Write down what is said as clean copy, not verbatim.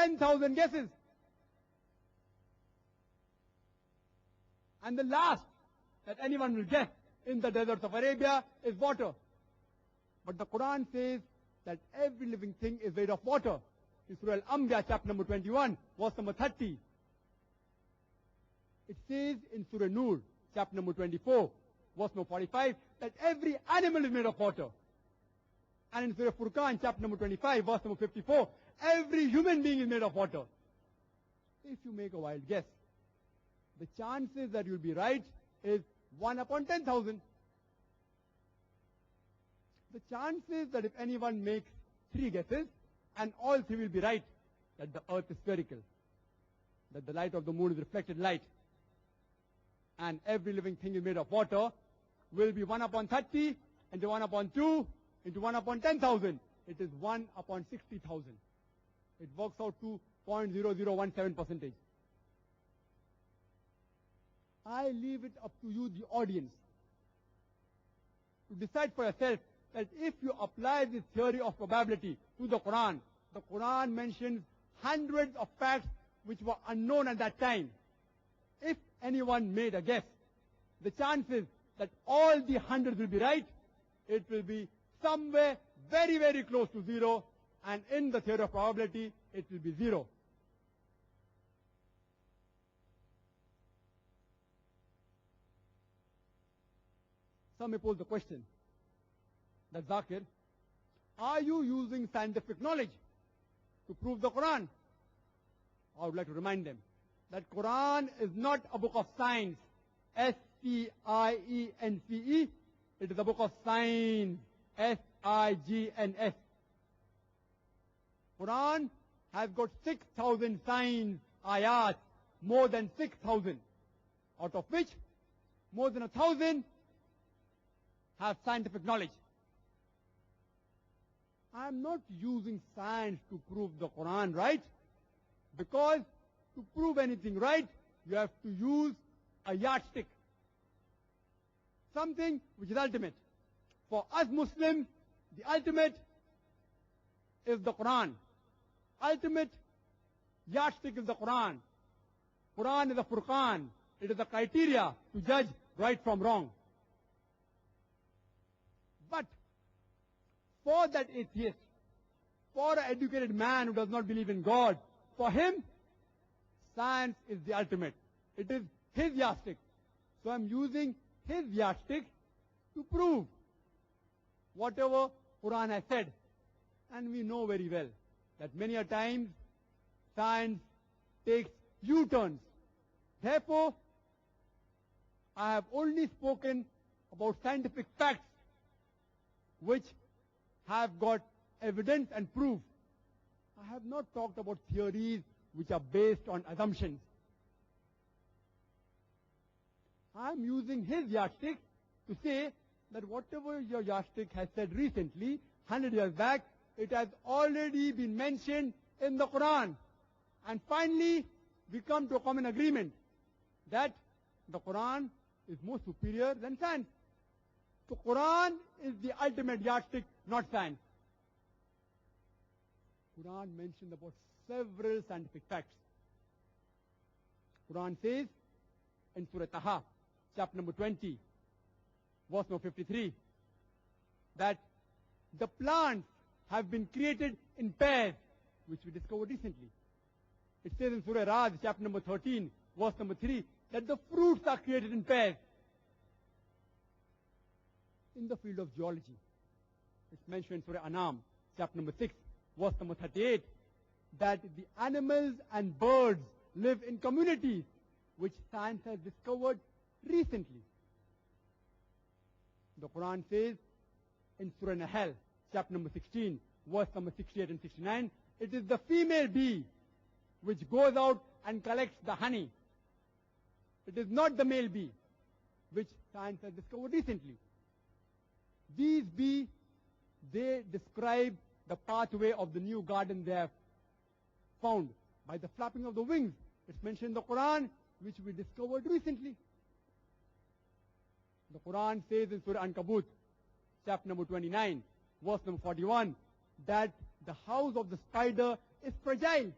10,000 guesses. And the last that anyone will guess in the deserts of Arabia is water. But the Quran says that every living thing is made of water. In Surah Al-Anbiya, chapter number 21, verse number 30. It says in Surah Nur, chapter number 24, verse number 45, that every animal is made of water. And in Surah Furqan, chapter number 25, verse number 54, every human being is made of water. If you make a wild guess, the chances that you'll be right is 1 upon 10,000. The chances that if anyone makes 3 guesses and all 3 will be right, that the earth is spherical, that the light of the moon is reflected light, and every living thing is made of water, will be 1 upon 30 into 1 upon 2 into 1 upon 10,000. It is 1 upon 60,000. It works out to 0.0017%. I leave it up to you, the audience, to decide for yourself that if you apply this theory of probability to the Quran mentions hundreds of facts which were unknown at that time. If anyone made a guess, the chances that all the hundreds will be right, it will be somewhere very, very close to 0, and in the theory of probability, it will be 0. Some may pose the question that, Zakir, are you using scientific knowledge to prove the Quran? I would like to remind them that Quran is not a book of science, S-C-I-E-N-C-E. It is a book of signs, S-I-G-N-S. Quran has got 6,000 signs, ayat, more than 6,000, out of which more than 1,000 have scientific knowledge. I am not using science to prove the Quran right, because to prove anything right, you have to use a yardstick, something which is ultimate. For us Muslims, the ultimate is the Quran. Ultimate yardstick is the Quran. Quran is a Furqan. It is a criteria to judge right from wrong. But for that atheist, for an educated man who does not believe in God, for him, science is the ultimate. It is his yardstick. So I'm using his yardstick to prove whatever Quran has said. And we know very well that many a times science takes U-turns. Therefore, I have only spoken about scientific facts which have got evidence and proof. I have not talked about theories which are based on assumptions. I am using his yardstick to say that whatever your yardstick has said recently, 100 years back, it has already been mentioned in the Quran. And finally, we come to a common agreement that the Quran is more superior than science. So Quran is the ultimate yardstick, not science. Quran mentioned about several scientific facts. Quran says in Surah Taha, chapter number 20, verse number 53, that the plants have been created in pairs, which we discovered recently. It says in Surah Raj, chapter number 13, verse number 3, that the fruits are created in pairs. In the field of geology, it's mentioned in Surah Anam, chapter number 6, verse number 38, that the animals and birds live in communities, which science has discovered recently. The Quran says in Surah Nahl, chapter number 16, verse number 68 and 69, it is the female bee which goes out and collects the honey. It is not the male bee, which science has discovered recently. These bees, they describe the pathway of the new garden they have found by the flapping of the wings. It's mentioned in the Quran, which we discovered recently. The Quran says in Surah Ankabut, chapter number 29, verse number 41, that the house of the spider is fragile.